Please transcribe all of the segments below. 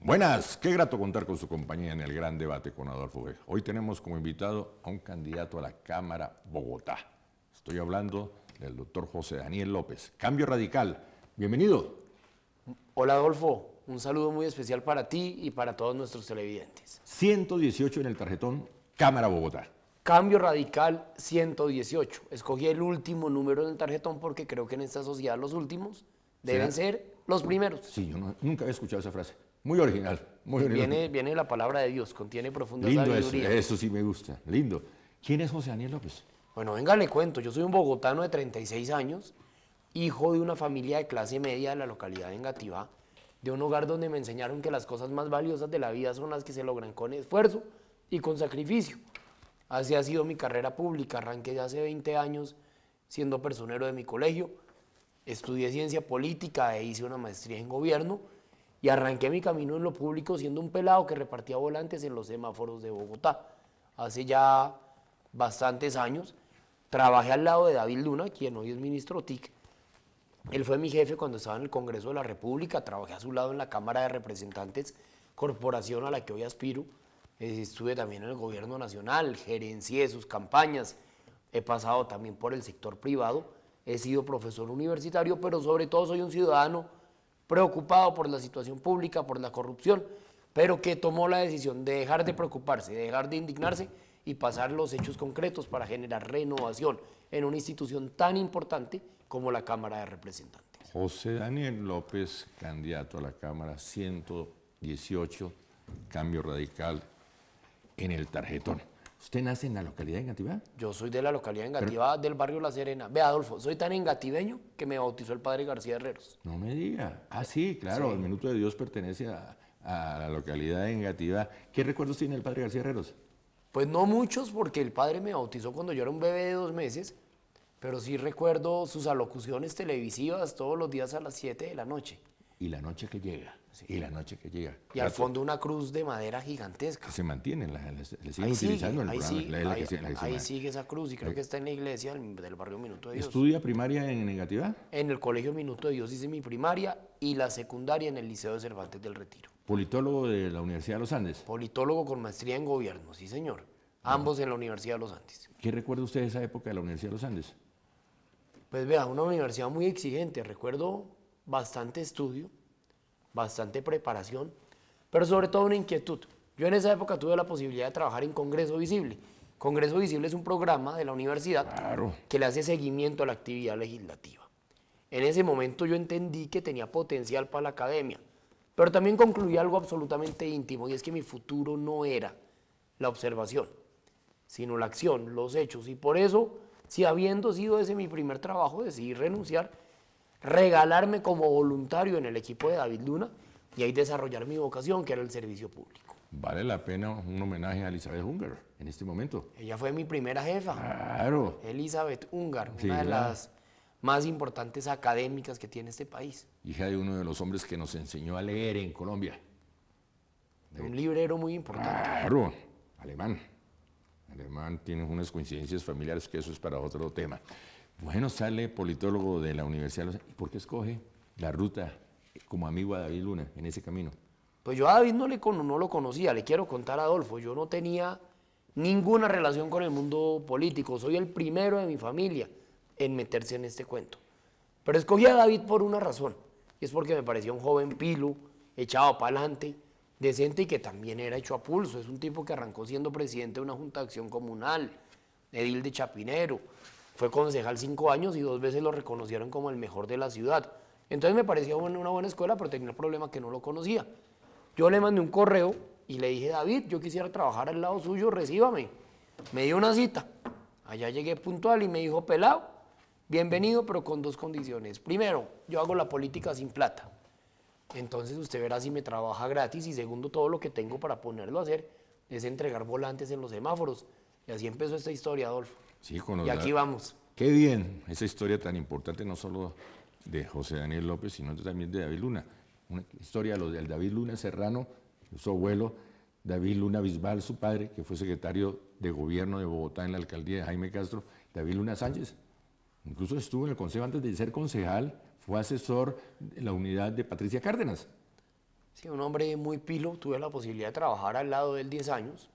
Buenas, qué grato contar con su compañía en el gran debate con Adolfo Vega. Hoy tenemos como invitado a un candidato a la Cámara Bogotá. Estoy hablando del doctor José Daniel López. Cambio Radical. Bienvenido. Hola Adolfo, un saludo muy especial para ti y para todos nuestros televidentes. 118 en el tarjetón, Cámara Bogotá. Cambio Radical 118. Escogí el último número en el tarjetón porque creo que en esta sociedad los últimos deben ser los primeros. Sí, yo nunca había escuchado esa frase. Muy original, muy original. Viene la palabra de Dios, contiene profunda Lindo sabiduría. eso sí me gusta, lindo. ¿Quién es José Daniel López? Bueno, venga, le cuento. Yo soy un bogotano de 36 años, hijo de una familia de clase media de la localidad de Engativá, de un hogar donde me enseñaron que las cosas más valiosas de la vida son las que se logran con esfuerzo y con sacrificio. Así ha sido mi carrera pública. Arranqué hace 20 años siendo personero de mi colegio, estudié ciencia política e hice una maestría en gobierno y arranqué mi camino en lo público siendo un pelado que repartía volantes en los semáforos de Bogotá. Hace ya bastantes años trabajé al lado de David Luna, quien hoy es ministro TIC. Él fue mi jefe cuando estaba en el Congreso de la República, trabajé a su lado en la Cámara de Representantes, corporación a la que hoy aspiro. Estuve también en el gobierno nacional, gerencié sus campañas, he pasado también por el sector privado, he sido profesor universitario, pero sobre todo soy un ciudadano preocupado por la situación pública, por la corrupción, pero que tomó la decisión de dejar de preocuparse, de dejar de indignarse y pasar los hechos concretos para generar renovación en una institución tan importante como la Cámara de Representantes. José Daniel López, candidato a la Cámara 118, Cambio Radical en el tarjetón. ¿Usted nace en la localidad de Engativá? Yo soy de la localidad de Engativá, del barrio La Serena. Ve, Adolfo, soy tan engativeño que me bautizó el padre García Herreros. No me diga. Ah, sí, claro, Sí. el Minuto de Dios pertenece a la localidad de Engativá. ¿Qué recuerdos tiene el padre García Herreros? Pues no muchos, porque el padre me bautizó cuando yo era un bebé de 2 meses, pero sí recuerdo sus alocuciones televisivas todos los días a las 7 de la noche. Y la noche que llega, Sí. y la noche que llega. Y al fondo una cruz de madera gigantesca. Que se mantiene, le siguen Ahí sigue, utilizando en el ahí programa. sigue, la que se- la que se ahí ma- sigue esa cruz y creo que está en la iglesia del barrio Minuto de Dios. ¿Estudia primaria en Engativá? En el colegio Minuto de Dios hice mi primaria y la secundaria en el Liceo de Cervantes del Retiro. Politólogo de la Universidad de los Andes. Politólogo con maestría en gobierno, sí señor. Ambos en la Universidad de los Andes. ¿Qué recuerda usted de esa época de la Universidad de los Andes? Pues vea, una universidad muy exigente. Recuerdo bastante estudio, bastante preparación, pero sobre todo una inquietud. Yo en esa época tuve la posibilidad de trabajar en Congreso Visible. Congreso Visible es un programa de la universidad Claro. que le hace seguimiento a la actividad legislativa. En ese momento yo entendí que tenía potencial para la academia, pero también concluí algo absolutamente íntimo, y es que mi futuro no era la observación, sino la acción, los hechos. Y por eso, si habiendo sido ese mi primer trabajo, decidí renunciar, regalarme como voluntario en el equipo de David Luna y ahí desarrollar mi vocación, que era el servicio público. Vale la pena un homenaje a Elizabeth Unger en este momento. Ella fue mi primera jefa, Claro. Elizabeth Ungar, Sí, una de claro. las más importantes académicas que tiene este país. Hija de uno de los hombres que nos enseñó a leer en Colombia. Un librero muy importante. Claro, alemán. Alemán tiene unas coincidencias familiares que eso es para otro tema. Bueno, sale politólogo de la Universidad de los Andes. ¿Y por qué escoge la ruta como amigo a David Luna en ese camino? Pues yo a David no lo conocía, le quiero contar a Adolfo, yo no tenía ninguna relación con el mundo político, soy el primero de mi familia en meterse en este cuento. Pero escogí a David por una razón, y es porque me parecía un joven pilo, echado para adelante, decente y que también era hecho a pulso. Es un tipo que arrancó siendo presidente de una junta de acción comunal, edil de Chapinero, fue concejal 5 años y 2 veces lo reconocieron como el mejor de la ciudad. Entonces me parecía una buena escuela, pero tenía el problema que no lo conocía. Yo le mandé un correo y le dije: David, yo quisiera trabajar al lado suyo, recíbame. Me dio una cita. Allá llegué puntual y me dijo: pelado, bienvenido, pero con 2 condiciones. Primero, yo hago la política sin plata. Entonces usted verá si me trabaja gratis, y segundo, todo lo que tengo para ponerlo a hacer es entregar volantes en los semáforos. Y así empezó esta historia, Adolfo. Sí, con Y aquí vamos. Qué bien, esa historia tan importante no solo de José Daniel López, sino también de David Luna. Una historia del David Luna Serrano, su abuelo, David Luna Bisbal, su padre, que fue secretario de gobierno de Bogotá en la alcaldía de Jaime Castro, David Luna Sánchez. Incluso estuvo en el consejo antes de ser concejal, fue asesor de la unidad de Patricia Cárdenas. Sí, un hombre muy pilo, tuve la posibilidad de trabajar al lado de él 10 años,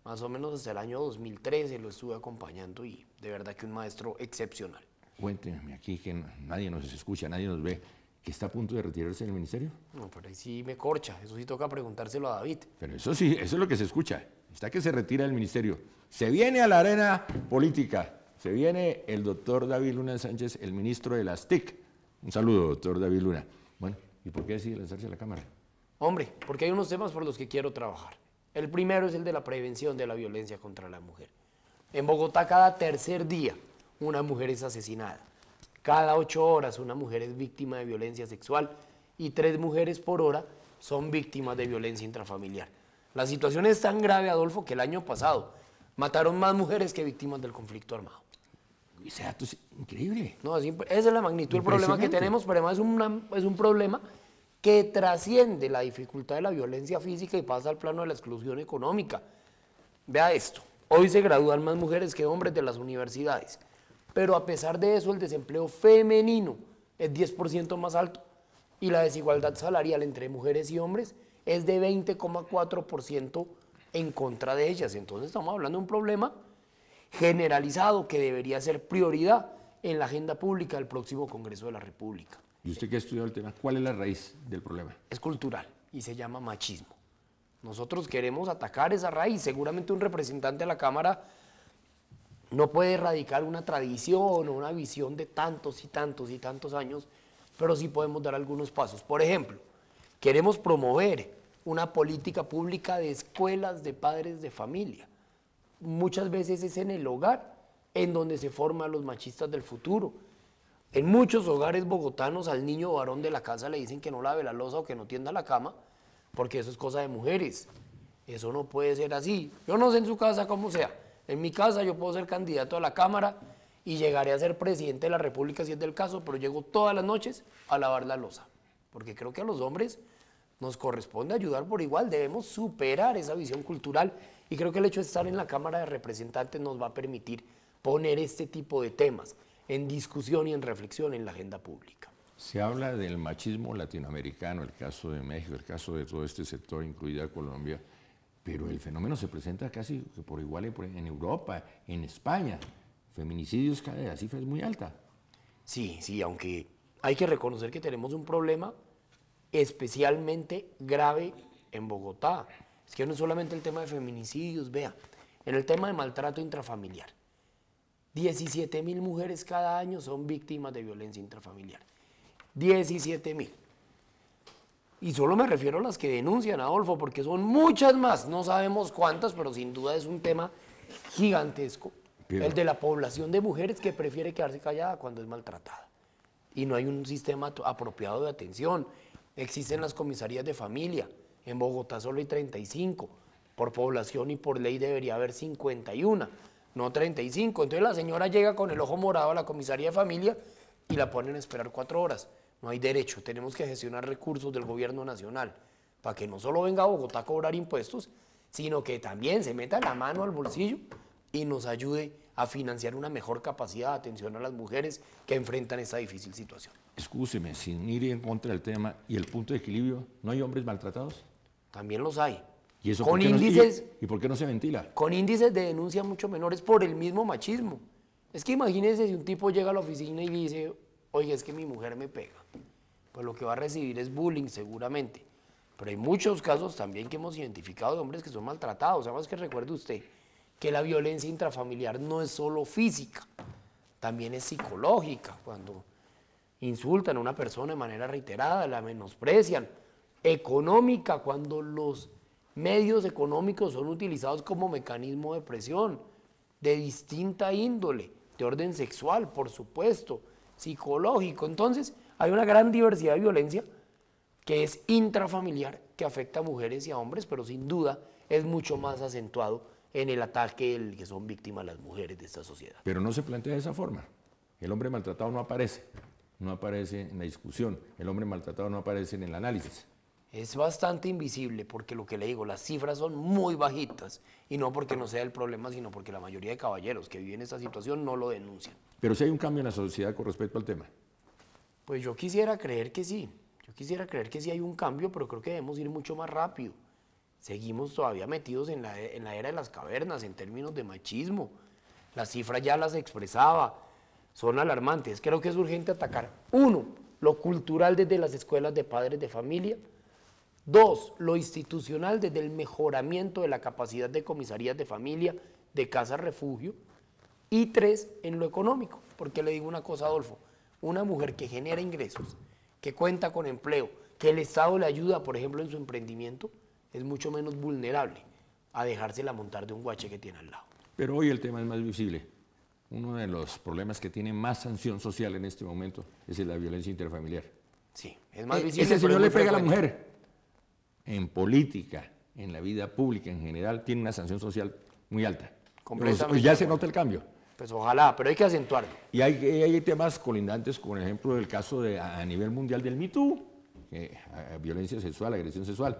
más o menos desde el año 2013 lo estuve acompañando y de verdad que un maestro excepcional. Cuénteme aquí que nadie nos escucha, nadie nos ve, que está a punto de retirarse del ministerio. No, pero ahí sí me corcha, eso sí toca preguntárselo a David. Pero eso sí, eso es lo que se escucha. Está que se retira del ministerio. Se viene a la arena política. Se viene el doctor David Luna Sánchez, el ministro de las TIC. Un saludo, doctor David Luna. Bueno, ¿y por qué decide lanzarse a la Cámara? Hombre, porque hay unos temas por los que quiero trabajar. El primero es el de la prevención de la violencia contra la mujer. En Bogotá cada tercer día una mujer es asesinada. Cada 8 horas una mujer es víctima de violencia sexual y 3 mujeres por hora son víctimas de violencia intrafamiliar. La situación es tan grave, Adolfo, que el año pasado mataron más mujeres que víctimas del conflicto armado. Ese dato es increíble. No, esa es la magnitud del problema que tenemos, pero además es un problema que trasciende la dificultad de la violencia física y pasa al plano de la exclusión económica. Vea esto, hoy se gradúan más mujeres que hombres de las universidades, pero a pesar de eso el desempleo femenino es 10% más alto y la desigualdad salarial entre mujeres y hombres es de 20,4% en contra de ellas. Entonces estamos hablando de un problema generalizado que debería ser prioridad en la agenda pública del próximo Congreso de la República. ¿Y usted que ha estudiado el tema, cuál es la raíz del problema? Es cultural y se llama machismo. Nosotros queremos atacar esa raíz. Seguramente un representante de la Cámara no puede erradicar una tradición o una visión de tantos y tantos y tantos años, pero sí podemos dar algunos pasos. Por ejemplo, queremos promover una política pública de escuelas de padres de familia. Muchas veces es en el hogar en donde se forman los machistas del futuro. En muchos hogares bogotanos al niño varón de la casa le dicen que no lave la loza o que no tienda la cama, porque eso es cosa de mujeres. Eso no puede ser así. Yo no sé en su casa cómo sea. En mi casa yo puedo ser candidato a la Cámara y llegaré a ser presidente de la República si es del caso, pero llego todas las noches a lavar la loza, porque creo que a los hombres nos corresponde ayudar por igual. Debemos superar esa visión cultural y creo que el hecho de estar en la Cámara de Representantes nos va a permitir poner este tipo de temas en discusión y en reflexión en la agenda pública. Se habla del machismo latinoamericano, el caso de México, el caso de todo este sector, incluida Colombia, pero el fenómeno se presenta casi por igual en Europa, en España. Feminicidios, la cifra es muy alta. Sí, sí, aunque hay que reconocer que tenemos un problema especialmente grave en Bogotá. Es que no es solamente el tema de feminicidios, vea, en el tema de maltrato intrafamiliar. 17.000 mujeres cada año son víctimas de violencia intrafamiliar. 17.000. Y solo me refiero a las que denuncian, Adolfo, porque son muchas más. No sabemos cuántas, pero sin duda es un tema gigantesco. El de la población de mujeres que prefiere quedarse callada cuando es maltratada. Y no hay un sistema apropiado de atención. Existen las comisarías de familia. En Bogotá solo hay 35. Por población y por ley debería haber 51, no 35. Entonces la señora llega con el ojo morado a la comisaría de familia y la ponen a esperar 4 horas. No hay derecho. Tenemos que gestionar recursos del gobierno nacional para que no solo venga a Bogotá a cobrar impuestos, sino que también se meta la mano al bolsillo y nos ayude a financiar una mejor capacidad de atención a las mujeres que enfrentan esta difícil situación. Excúseme, sin ir en contra del tema y el punto de equilibrio, ¿no hay hombres maltratados? También los hay. ¿Y eso con índices, ¿y por qué no se ventila? Con índices de denuncia mucho menores por el mismo machismo. Es que imagínense si un tipo llega a la oficina y dice, oye, es que mi mujer me pega. Pues lo que va a recibir es bullying seguramente. Pero hay muchos casos también que hemos identificado de hombres que son maltratados. Además que recuerde usted que la violencia intrafamiliar no es solo física, también es psicológica. Cuando insultan a una persona de manera reiterada, la menosprecian. Económica, cuando los medios económicos son utilizados como mecanismo de presión, de distinta índole, de orden sexual, por supuesto, psicológico. Entonces, hay una gran diversidad de violencia que es intrafamiliar, que afecta a mujeres y a hombres, pero sin duda es mucho más acentuado en el ataque que son víctimas las mujeres de esta sociedad. Pero no se plantea de esa forma. El hombre maltratado no aparece en la discusión, el hombre maltratado no aparece en el análisis. Es bastante invisible porque lo que le digo, las cifras son muy bajitas y no porque no sea el problema, sino porque la mayoría de caballeros que viven esta situación no lo denuncian. Pero si hay un cambio en la sociedad con respecto al tema. Pues yo quisiera creer que sí. Yo quisiera creer que sí hay un cambio, pero creo que debemos ir mucho más rápido. Seguimos todavía metidos en la era de las cavernas en términos de machismo. Las cifras ya las expresaba, son alarmantes. Creo que es urgente atacar, uno, lo cultural desde las escuelas de padres de familia. Dos, lo institucional desde el mejoramiento de la capacidad de comisarías de familia, de casas refugio. Y tres, en lo económico. Porque le digo una cosa, Adolfo, una mujer que genera ingresos, que cuenta con empleo, que el Estado le ayuda, por ejemplo, en su emprendimiento, es mucho menos vulnerable a dejársela montar de un guache que tiene al lado. Pero hoy el tema es más visible. Uno de los problemas que tiene más sanción social en este momento es la violencia intrafamiliar. Sí, es más visible. Ese señor le pega a la mujer. En política, en la vida pública en general, tiene una sanción social muy alta. Completamente. Ya se nota el cambio. Pues ojalá, pero hay que acentuarlo. Y hay temas colindantes, por ejemplo, del caso a nivel mundial del Me Too, violencia sexual, agresión sexual,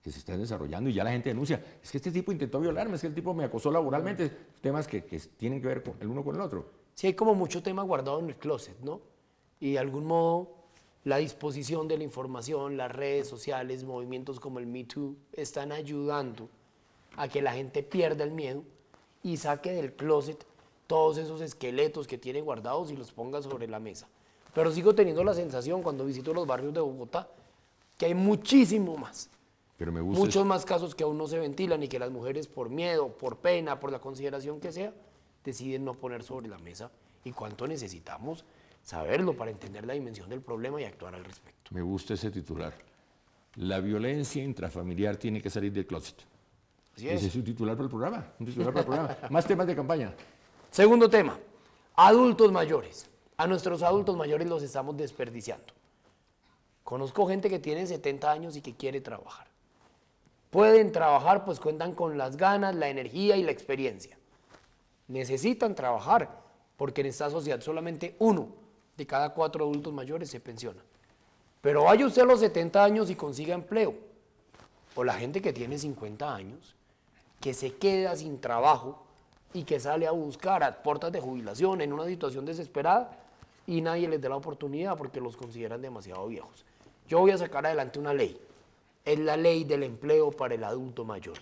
que se están desarrollando y ya la gente denuncia. Es que este tipo intentó violarme, es que el tipo me acosó laboralmente. Temas que tienen que ver el uno con el otro. Sí, hay como mucho tema guardado en el closet, ¿no? Y de algún modo la disposición de la información, las redes sociales, movimientos como el Me Too, están ayudando a que la gente pierda el miedo y saque del closet todos esos esqueletos que tiene guardados y los ponga sobre la mesa. Pero sigo teniendo la sensación cuando visito los barrios de Bogotá que hay muchísimo más. Pero me gusta Muchos más casos que aún no se ventilan y que las mujeres por miedo, por pena, por la consideración que sea, deciden no poner sobre la mesa. ¿Y cuánto necesitamos saberlo para entender la dimensión del problema y actuar al respecto? Me gusta ese titular. La violencia intrafamiliar tiene que salir del closet. Así es. Ese es un titular para el programa. Un titular para el programa. Más temas de campaña. Segundo tema, adultos mayores. A nuestros adultos mayores los estamos desperdiciando. Conozco gente que tiene 70 años y que quiere trabajar. Pueden trabajar, pues cuentan con las ganas, la energía y la experiencia. Necesitan trabajar, porque en esta sociedad solamente 1 de cada 4 adultos mayores se pensiona. Pero vaya usted a los 70 años y consiga empleo. O la gente que tiene 50 años, que se queda sin trabajo y que sale a buscar a puertas de jubilación en una situación desesperada y nadie les da la oportunidad porque los consideran demasiado viejos. Yo voy a sacar adelante una ley. Es la ley del empleo para el adulto mayor.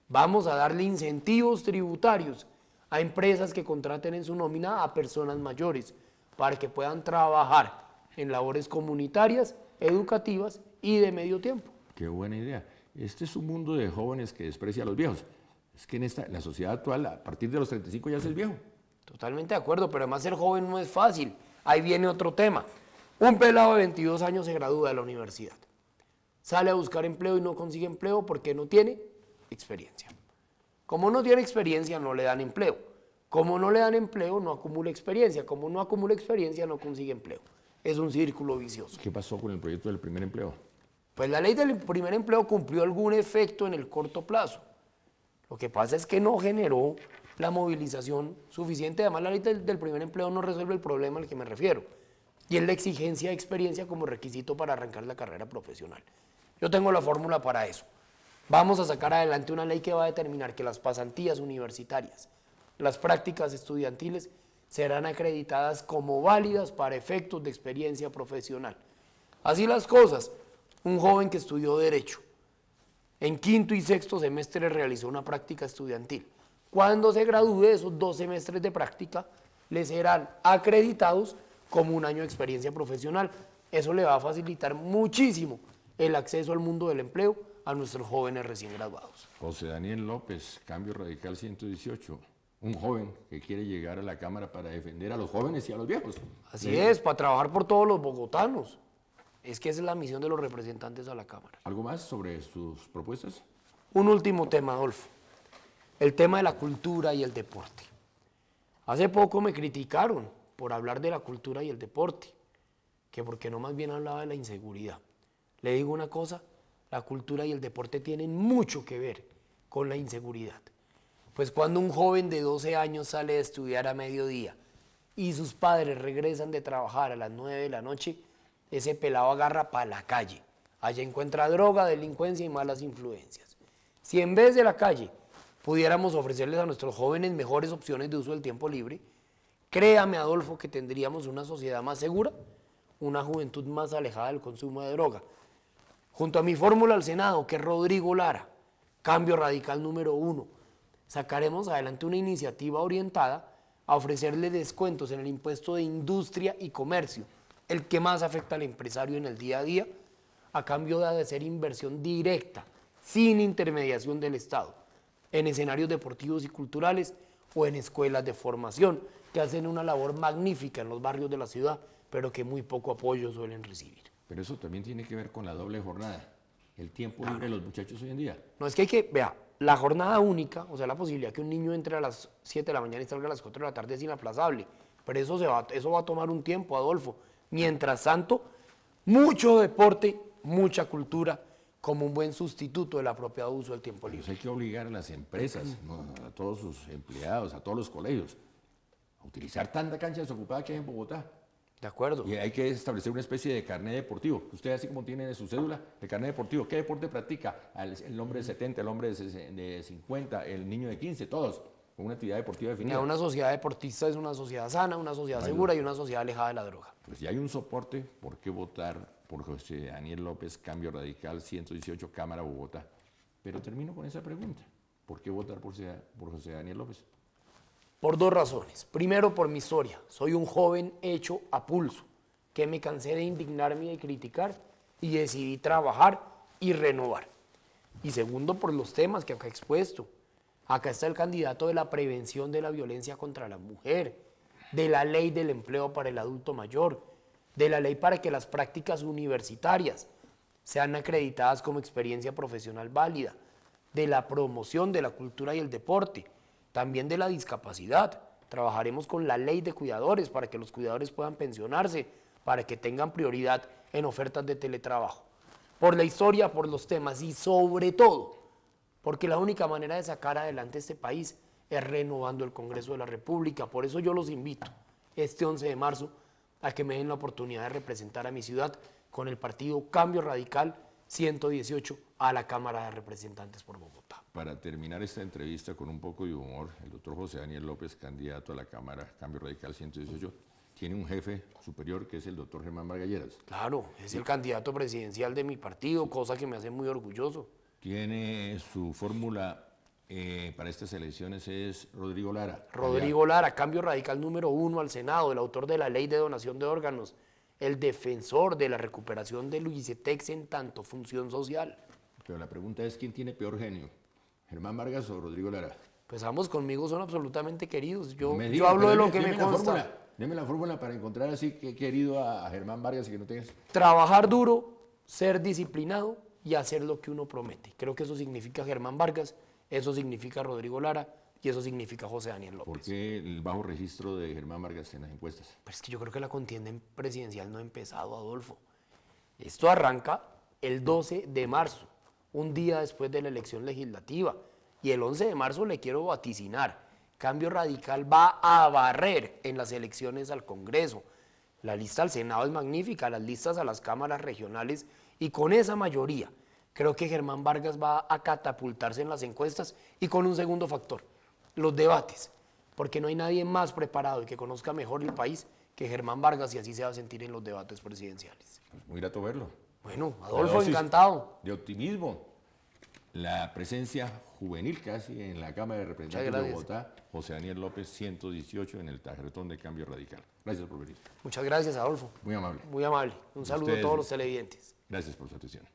Vamos a darle incentivos tributarios a empresas que contraten en su nómina a personas mayores para que puedan trabajar en labores comunitarias, educativas y de medio tiempo. Qué buena idea. Este es un mundo de jóvenes que desprecia a los viejos. Es que en la sociedad actual, a partir de los 35 ya se es viejo. Totalmente de acuerdo, pero además ser joven no es fácil. Ahí viene otro tema. Un pelado de 22 años se gradúa de la universidad. Sale a buscar empleo y no consigue empleo porque no tiene experiencia. Como no tiene experiencia, no le dan empleo. Como no le dan empleo, no acumula experiencia. Como no acumula experiencia, no consigue empleo. Es un círculo vicioso. ¿Qué pasó con el proyecto del primer empleo? Pues la ley del primer empleo cumplió algún efecto en el corto plazo. Lo que pasa es que no generó la movilización suficiente. Además, la ley del primer empleo no resuelve el problema al que me refiero. Y es la exigencia de experiencia como requisito para arrancar la carrera profesional. Yo tengo la fórmula para eso. Vamos a sacar adelante una ley que va a determinar que las pasantías universitarias, las prácticas estudiantiles, serán acreditadas como válidas para efectos de experiencia profesional. Así las cosas, un joven que estudió Derecho, en quinto y sexto semestre realizó una práctica estudiantil. Cuando se gradúe, esos 2 semestres de práctica le serán acreditados como un año de experiencia profesional. Eso le va a facilitar muchísimo el acceso al mundo del empleo a nuestros jóvenes recién graduados. José Daniel López, Cambio Radical 118. Un joven que quiere llegar a la Cámara para defender a los jóvenes y a los viejos. Así es, para trabajar por todos los bogotanos. Es que esa es la misión de los representantes a la Cámara. ¿Algo más sobre sus propuestas? Un último tema, Adolfo. El tema de la cultura y el deporte. Hace poco me criticaron por hablar de la cultura y el deporte, que porque no más bien hablaba de la inseguridad. Le digo una cosa, la cultura y el deporte tienen mucho que ver con la inseguridad. Pues cuando un joven de 12 años sale de estudiar a mediodía y sus padres regresan de trabajar a las 9 de la noche, ese pelado agarra para la calle. Allá encuentra droga, delincuencia y malas influencias. Si en vez de la calle pudiéramos ofrecerles a nuestros jóvenes mejores opciones de uso del tiempo libre, créame, Adolfo, que tendríamos una sociedad más segura, una juventud más alejada del consumo de droga. Junto a mi fórmula al Senado, que es Rodrigo Lara, Cambio Radical número 1, sacaremos adelante una iniciativa orientada a ofrecerle descuentos en el impuesto de industria y comercio, el que más afecta al empresario en el día a día, a cambio de hacer inversión directa, sin intermediación del Estado, en escenarios deportivos y culturales o en escuelas de formación, que hacen una labor magnífica en los barrios de la ciudad, pero que muy poco apoyo suelen recibir. Pero eso también tiene que ver con la doble jornada, el tiempo libre de los muchachos hoy en día. No, es que hay que, vea, la jornada única, o sea, la posibilidad que un niño entre a las 7 de la mañana y salga a las 4 de la tarde es inaplazable, pero eso va a tomar un tiempo, Adolfo. Mientras tanto, mucho deporte, mucha cultura, como un buen sustituto del apropiado uso del tiempo libre. Pues hay que obligar a las empresas, ¿no?, a todos sus empleados, a todos los colegios, a utilizar tanta cancha desocupada que hay en Bogotá. De acuerdo. Y hay que establecer una especie de carnet deportivo. Usted, así como tiene en su cédula el carnet deportivo, ¿qué deporte practica? El hombre de 70, el hombre de 50, el niño de 15, todos, con una actividad deportiva definida. Una sociedad deportista es una sociedad sana, una sociedad segura y una sociedad alejada de la droga. Pues si hay un soporte, ¿por qué votar por José Daniel López, Cambio Radical 118, Cámara Bogotá? Pero termino con esa pregunta. ¿Por qué votar por José Daniel López? Por dos razones. Primero, por mi historia. Soy un joven hecho a pulso, que me cansé de indignarme y de criticar y decidí trabajar y renovar. Y segundo, por los temas que acá he expuesto. Acá está el candidato de la prevención de la violencia contra la mujer, de la ley del empleo para el adulto mayor, de la ley para que las prácticas universitarias sean acreditadas como experiencia profesional válida, de la promoción de la cultura y el deporte, también de la discapacidad. Trabajaremos con la ley de cuidadores para que los cuidadores puedan pensionarse, para que tengan prioridad en ofertas de teletrabajo. Por la historia, por los temas y sobre todo, porque la única manera de sacar adelante este país es renovando el Congreso de la República. Por eso yo los invito este 11 de marzo a que me den la oportunidad de representar a mi ciudad con el partido Cambio Radical 118 a la Cámara de Representantes por Bogotá. Para terminar esta entrevista con un poco de humor, el doctor José Daniel López, candidato a la Cámara Cambio Radical 118, tiene un jefe superior que es el doctor Germán Vargas Lleras. Claro, es el candidato presidencial de mi partido, cosa que me hace muy orgulloso. Tiene su fórmula para estas elecciones, es Rodrigo Lara. Rodrigo Lara, Cambio Radical número 1 al Senado, el autor de la ley de donación de órganos, el defensor de la recuperación del ICETEX en tanto función social. Pero la pregunta es, ¿quién tiene peor genio? ¿Germán Vargas o Rodrigo Lara? Pues ambos conmigo son absolutamente queridos. Yo Diga, hablo de lo deme, que me consta. Deme la fórmula para encontrar así que querido a Germán Vargas y que no tengas... Trabajar duro, ser disciplinado y hacer lo que uno promete. Creo que eso significa Germán Vargas, eso significa Rodrigo Lara y eso significa José Daniel López. ¿Por qué el bajo registro de Germán Vargas en las encuestas? Pero es que yo creo que la contienda presidencial no ha empezado, Adolfo. Esto arranca el 12 de marzo, un día después de la elección legislativa. Y el 11 de marzo le quiero vaticinar. Cambio Radical va a barrer en las elecciones al Congreso. La lista al Senado es magnífica, las listas a las cámaras regionales, y con esa mayoría creo que Germán Vargas va a catapultarse en las encuestas, y con un segundo factor, los debates, porque no hay nadie más preparado y que conozca mejor el país que Germán Vargas, y así se va a sentir en los debates presidenciales. Pues muy grato verlo. Bueno, Adolfo, encantado. De optimismo. La presencia juvenil casi en la Cámara de Representantes de Bogotá, José Daniel López, 118 en el tarjetón de Cambio Radical. Gracias por venir. Muchas gracias, Adolfo. Muy amable. Muy amable. Un saludo a todos los televidentes. Gracias por su atención.